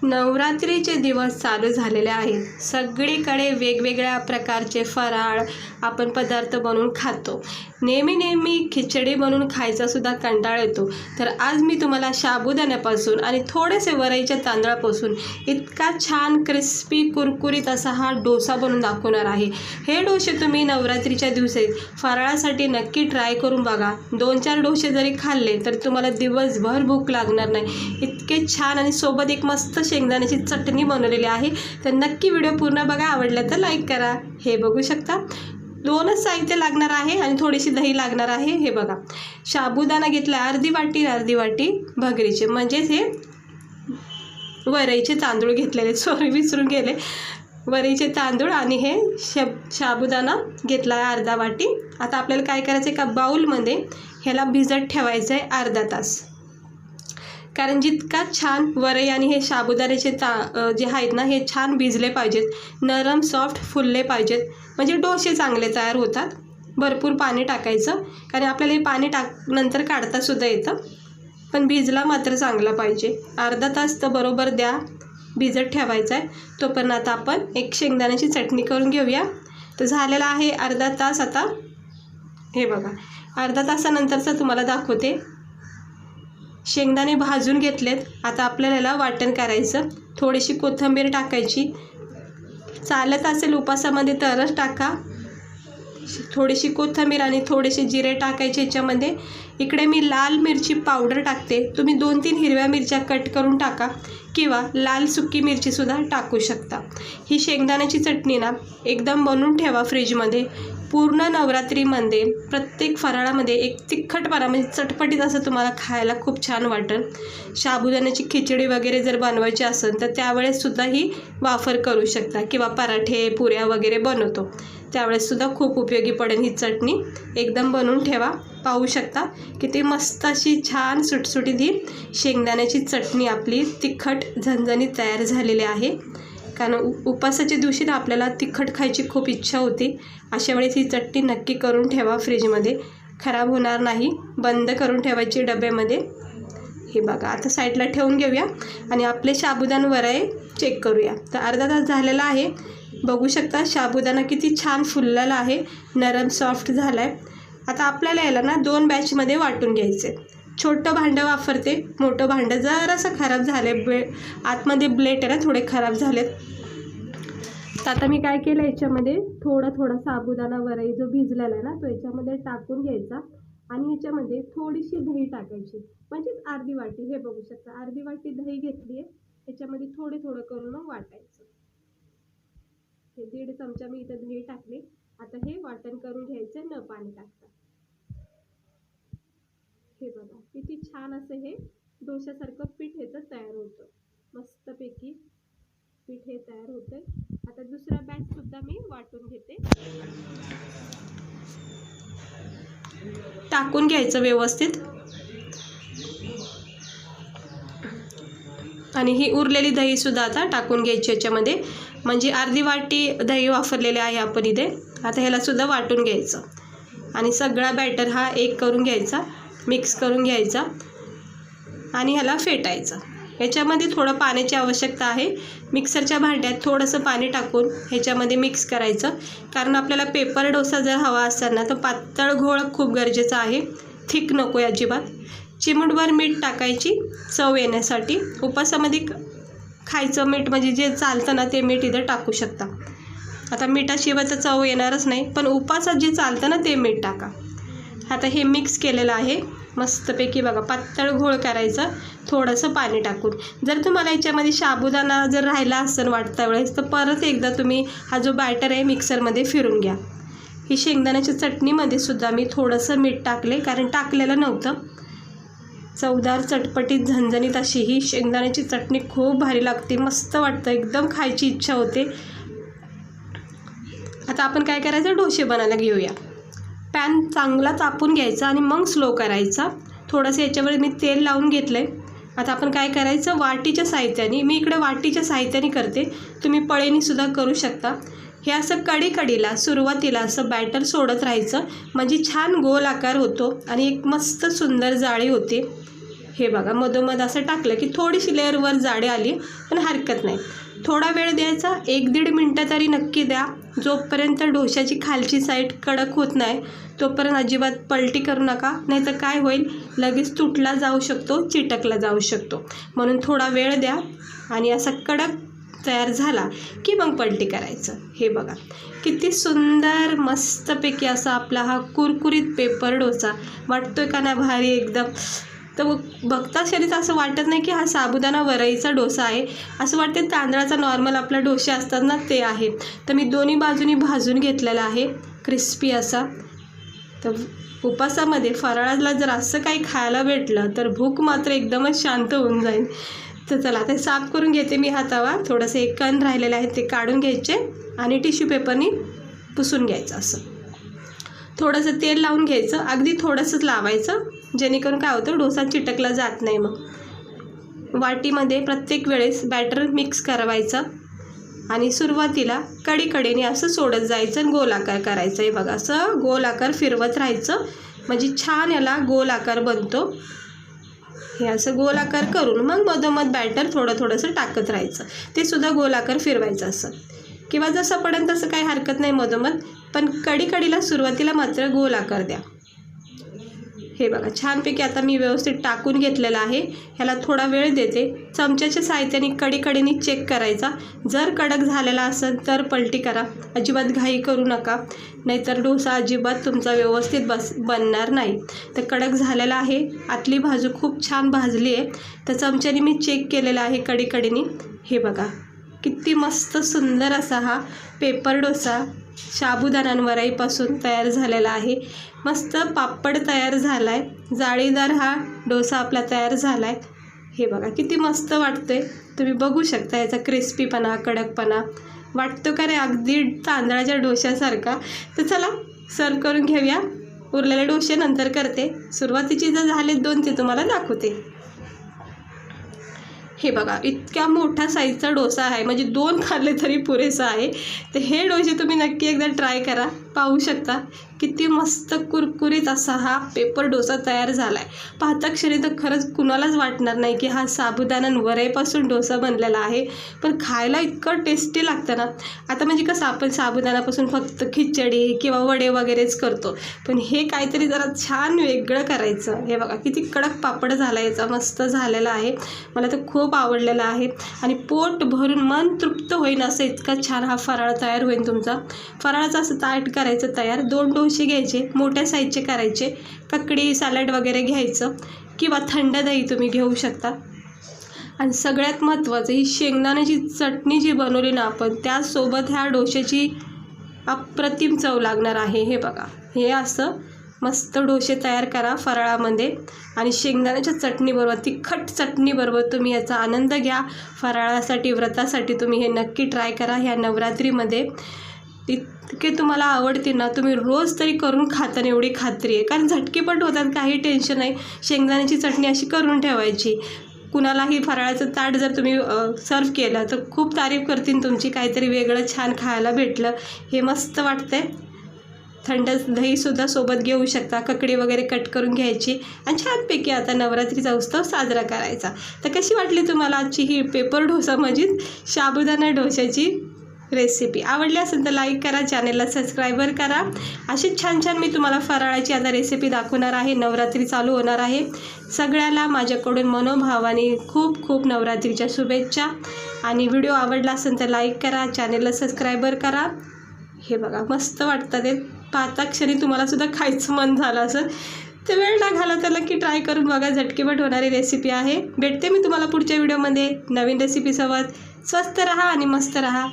नवरात्रीचे दिवस चालू झालेले आहेत. सगळीकडे वेगवेगळ्या प्रकारचे फराळ आपण पदार्थ बनवून खातो. नेहमी खिचडी बनवून खायचा सुद्धा कंटाळा येतो. तर आज मी तुम्हाला साबुदाण्यापासून आणि थोडेसे वरईच्या तांदळापासून इतका छान क्रिस्पी कुरकुरीत असा हा डोसा बनवून दाखवणार आहे. हे डोसे तुम्ही नवरात्रीच्या दिवशी फराळासाठी नक्की ट्राय करून बघा. 2-4 डोसे जरी खाल्ले तर तुम्हाला दिवसभर भूक लागणार नाही. इतके छान आणि सोबत एक मस्त शेंगदाण्याची चटणी बनवलेली आहे. तर नक्की व्हिडिओ पूर्ण बघा. आवडला तर लाईक करा. हे बघू शकता 2च साहित्य लागणार आहे आणि थोडीशी दही लागणार आहे. हे बघा, साबुदाणा घेतला अर्धी वाटी भगरीचे, म्हणजेच हे वरईचे तांदूळ घेतलेले. सॉरी, विसरून गेले. वरईचे तांदूळ आणि हे साबुदाणा घेतला आहे अर्धा वाटी. आता आपल्याला काय करायचं आहे, एका बाउलमध्ये ह्याला भिजत ठेवायचं आहे अर्धा तास. कारण जितका छान वरई आणि हे साबुदाण्याचे जे आहेत ना, हे छान भिजले पाहिजेत, नरम सॉफ्ट फुलले पाहिजेत, म्हणजे डोसे चांगले तयार होतात. भरपूर पाणी टाकायचं, कारण आपल्याला हे पाणी नंतर काढतासुद्धा येतं, पण भिजला मात्र चांगला पाहिजे. अर्धा तास तर बरोबर द्या, भिजत ठेवायचं आहे. तोपर्यंत आता आपण एक शेंगदाण्याची चटणी करून घेऊया. तर झालेला आहे अर्धा तास. आता हे बघा, अर्धा तासानंतरचं तुम्हाला दाखवते. शेंगदाणे भाजून घेतलेत. आता आपल्याला याला वाटण करायचं. थोडीशी कोथिंबीर टाकायची, चालत असेल उपासामध्ये तरच टाका. थोडीशी कोथिंबीर आणि थोडेसे जिरे टाकायचे याच्यामध्ये. इकडे मी लाल मिरची पावडर टाकते. तुम्ही 2-3 हिरव्या मिरच्या कट करून टाका किंवा लाल सुकी मिरचीसुद्धा टाकू शकता. ही शेंगदाण्याची चटणी ना एकदम बनवून ठेवा फ्रीजमध्ये. पूर्ण नवरात्रीमध्ये प्रत्येक फराळामध्ये एक तिखटपणा, म्हणजे चटपटीत असं तुम्हाला खायला खूप छान वाटेल. साबुदाण्याची खिचडी वगैरे जर बनवायची असेल तर त्यावेळेससुद्धा ही वापर करू शकता, किंवा पराठे पुऱ्या वगैरे बनवतो त्यावेळेससुद्धा खूप उपयोगी पडेल ही चटणी. एकदम बनवून ठेवा. पाहू शकता किती मस्त अशी छान सुटसुटीत ही शेंगदाण्याची चटणी आपली तिखट झणझणीत तयार झालेली आहे. कारण उपासाच्या दिवशी ना आपल्याला तिखट खायची खूप इच्छा होती. अशा वेळेस ही चटणी नक्की करून ठेवा फ्रीजमध्ये, खराब होणार नाही. बंद करून ठेवायची डब्यामध्ये. हे बघा, आता साईडला ठेवून घेऊया आणि आपले साबुदाणा वरई चेक करूया. तर अर्धा तास झालेला आहे. बघू शकता साबुदाणा किती छान फुललेला आहे, नरम सॉफ्ट झाला आहे. आता आपल्याला याला ना 2 बॅचमध्ये वाटून घ्यायचे. छोटं भांडं वापरते, मोठं भांडं जरासं खराब झाले, आतमध्ये ब्लेड आहे ना थोडे खराब झालेत. तर आता मी काय केलं, याच्यामध्ये थोडा साबुदाणा वरई जो भिजलेला आहे ना तो याच्यामध्ये टाकून घ्यायचा आणि ह्याच्यामध्ये थोडीशी दही टाकायची, म्हणजेच अर्धी वाटी. हे बघू शकता अर्धी वाटी दही घेतली आहे. याच्यामध्ये थोडं करून वाटायचं. हे 1.5 चमचा मी इथं दही टाकले. आता हे वाटण करून घ्यायचं न पाणी टाकता. हे बघा किती छान असं हे डोश्यासारखं पीठ ह्याचं तयार होतं. मस्तपैकी पीठ हे तयार होतंय. आता दुसरा बॅच सुद्धा मी वाटून घेते. टाकून घ्यायचं व्यवस्थित आणि ही उरलेली दही सुद्धा आता टाकून घ्यायची याच्यामध्ये. म्हणजे अर्धी वाटी दही वापरलेले आहे आपण इथे. आता ह्याला सुद्धा वाटून घ्यायचं आणि सगळा बॅटर हा एक करून घ्यायचा, मिक्स करून घ्यायचा आणि ह्याला फेटायचं. ह्याच्यामध्ये थोडं पाण्याची आवश्यकता आहे. मिक्सरच्या भांड्यात थोडंसं पाणी टाकून ह्याच्यामध्ये मिक्स करायचं. कारण आपल्याला पेपर डोसा जर हवा असेल ना तर पातळ घोळ खूप गरजेचा आहे, थिक नको आहे अजिबात. चिमूटभर मीठ टाकायची चव येण्यासाठी. उपासामध्ये खायचं मीठ म्हणजे जे चालतं ना ते मीठ इथं टाकू शकता. आता मिठाशिवाय तर चव येणारच नाही, पण उपासात जे चालतं ना ते मीठ टाका. आता हे मिक्स केलेलं आहे मस्तपैकी. बघा पातळ घोळ करायचा थोडंसं पाणी टाकून. जर तुम्हाला याच्यामध्ये साबुदाणा जर राहिला असेल वाटता वेळेस तर परत एकदा तुम्ही हा जो बॅटर आहे मिक्सरमध्ये फिरून घ्या. ही शेंगदाण्याच्या चटणीमध्ये सुद्धा मी थोडंसं मीठ टाकले, कारण टाकलेलं नव्हतं. चवदार चटपटीत झणझणीत अशी ही शेंगदाण्याची चटणी खूप भारी लागते. मस्त वाटतं, एकदम खायची इच्छा होते. आता आपण काय करायचं, डोसे बनायला घेऊया. पॅन चांगला तापून घ्यायचा आणि मग स्लो करायचा. थोडंसं याच्यावर मी तेल लावून घेतलं आहे. आता आपण काय करायचं, वाटीच्या साहित्याने, मी इकडे वाटीच्या साहित्याने करते, तुम्ही पळीनीसुद्धा करू शकता. हे असं कढीला सुरुवातीला असं बॅटर सोडत राहायचं, म्हणजे छान गोल आकार होतो आणि एक मस्त सुंदर जाळी होते. हे बघा मधोमध असं टाकलं की थोडीशी लेअर वर जाडी आली, पण हरकत नाही. थोडा वेळ द्यायचा, 1-1.5 मिनटं तरी नक्की द्या. जोपर्यंत डोशाची खालची साईड कडक होत नाही तोपर्यंत अजिबात पलटी करू नका, नाहीतर काय होईल, लगेच तुटला जाऊ शकतो, चिटकला जाऊ शकतो. म्हणून थोडा वेळ द्या आणि असा कडक तयार झाला की मग पलटी करायचं. हे बघा किती सुंदर मस्तपैकी असा आपला हा कुरकुरीत पेपर डोसा वाटतोय का ना भारी एकदम. तर बघता क्षणीच असं वाटत नाही की हा साबुदाणा वरईचा डोसा आहे, असं वाटते तांदळाचा नॉर्मल आपला डोसे असतात ना ते आहे. तर मी दोन्ही बाजूनी भाजून घेतलेला आहे क्रिस्पी असा. तर उपासामध्ये फराळाला जर असं काही खायला भेटलं तर भूक मात्र एकदमच शांत होऊन जाईल. तर चला आता साफ करून घेते मी हा तवा. थोडंसं एक कण राहिलेले आहे ते काढून घ्यायचे आणि टिश्यू पेपरनी पुसून घ्यायचं. असं थोडंसं तेल लावून घ्यायचं, अगदी थोडंसंच लावायचं, जेणेकरून काय होतं डोसा चिटकला जात नाही. मग वाटीमध्ये प्रत्येक वेळेस बॅटर मिक्स करायचं आणि सुरुवातीला कडेने असं सोडत जायचं आणि गोल आकार करायचं. हे बघा असं गोल आकार फिरवत राहायचं, म्हणजे छान याला गोल आकार बनतो. हे असं गोल आकार करून मग मधोमध बॅटर थोडंसं टाकत राहायचं, ते सुद्धा गोल आकार फिरवायचं असं, किंवा जसं पडेल तसं काही हरकत नाही मधोमध, पण कडेला सुरुवातीला मात्र गोल आकार द्या. हे बघा छानपैकी आता मी व्यवस्थित टाकून घेतलेलं आहे. ह्याला थोडा वेळ देते. चमच्याच्या साहाय्याने कडेने चेक करायचा. जर कडक झालेला असेल तर पलटी करा, अजिबात घाई करू नका, नाहीतर डोसा अजिबात तुमचा व्यवस्थित बनणार नाही. तर कडक झालेला आहे, आतली बाजू खूप छान भाजली आहे. तर चमच्याने मी चेक केलेला आहे कडेने. हे बघा किती मस्त सुंदर असा हा पेपर डोसा साबुदाणा वरईपासून तयार झालेला आहे. मस्त पापड तयार झाला आहे, जाळीदार हा डोसा आपला तयार झाला आहे. हे बघा किती मस्त वाटतंय, तुम्ही बघू शकता याचा क्रिस्पीपणा, कडकपणा वाटतो का रे अगदी तांदळाच्या डोश्यासारखा. तर चला सर्व करून घेऊया. उरलेले डोसे नंतर करते, सुरुवातीचे जे झाले 2 ते तुम्हाला दाखवते. हे बघा इतक्या मोठा साईजचा डोसा आहे, म्हणजे 2 खाल्ले तरी पुरेसा आहे. तर हे डोसे तुम्ही नक्की एकदा ट्राय करा. पाहू शकता किती मस्त कुरकुरीत असा हा पेपर डोसा तयार झाला आहे. पाहता क्षणी तर खरंच कुणालाच वाटणार नाही की हा साबुदाणा वरईपासून डोसा बनलेला आहे, पण खायला इतकं टेस्टी लागतं ना. आता म्हणजे कसं आपण साबुदाण्यापासून फक्त खिचडी किंवा वडे वगैरेच करतो, पण हे काहीतरी जरा छान वेगळं करायचं. हे बघा किती कडक पापड झाला याचा, मस्त झालेला आहे. मला तर खूप आवडलेला आहे आणि पोट भरून मन तृप्त होईल असं इतका छान हा फराळ तयार होईल तुमचा. फराळाचं असं ताट करायचं तयार. 2 डोसे घ्यायचे, मोठ्या साईजचे करायचे, ककडी सॅलड वगैरे घ्यायचं, किंवा थंड दही तुम्ही घेऊ शकता. आणि सगळ्यात महत्त्वाचं ही शेंगदाण्याची चटणी जी बनवली ना आपण, त्यासोबत ह्या डोश्याची अप्रतिम चव लागणार आहे. हे बघा हे असं मस्त डोसे तयार करा फराळामध्ये आणि शेंगदाण्याच्या चटणीबरोबर, तिखट चटणीबरोबर तुम्ही याचा आनंद घ्या. फराळासाठी, व्रतासाठी तुम्ही हे नक्की ट्राय करा. ह्या नवरात्रीमध्ये इतके तुम्हाला आवडते ना, तुम्ही रोज तरी करून खाता एवढी खात्री आहे, कारण झटकेपट होतात, काही टेन्शन नाही. शेंगदाण्याची चटणी अशी करून ठेवायची. कुणालाही फराळाचं ताट जर तुम्ही सर्व केलं तर खूप तारीफ करतील तुमची, काहीतरी वेगळं छान खायला भेटलं, हे मस्त वाटतंय. थंड दहीसुद्धा सोबत घेऊ शकता, ककडी वगैरे कट करून घ्यायची आणि छानपैकी आता नवरात्रीचा उत्सव साजरा करायचा. तर कशी वाटली तुम्हाला आजची ही पेपर डोसा म्हणजेच साबुदाणा डोशाची रेसिपी? आवडली असेल तर लाईक करा, चॅनलला सबस्क्राईबर करा. अशीच छान छान मी तुम्हाला फराळाची आता रेसिपी दाखवणार आहे. नवरात्री चालू होणार आहे. सगळ्याला माझ्याकडून मनोभावाने खूप खूप नवरात्रीच्या शुभेच्छा. आणि व्हिडिओ आवडला असेल तर लाईक करा, चॅनलला सबस्क्राईबर करा. हे बघा मस्त वाटतं ते, पाहता क्षणी तुम्हाला सुद्धा खायचं मन झालं असेल तर वेळ न घालवता नक्की ट्राय करून बघा. झटकेपट होणारी रेसिपी आहे. भेटते मी तुम्हाला पुढच्या व्हिडिओमध्ये नवीन रेसिपीसोबत. स्वस्त रहा आणि मस्त रहा.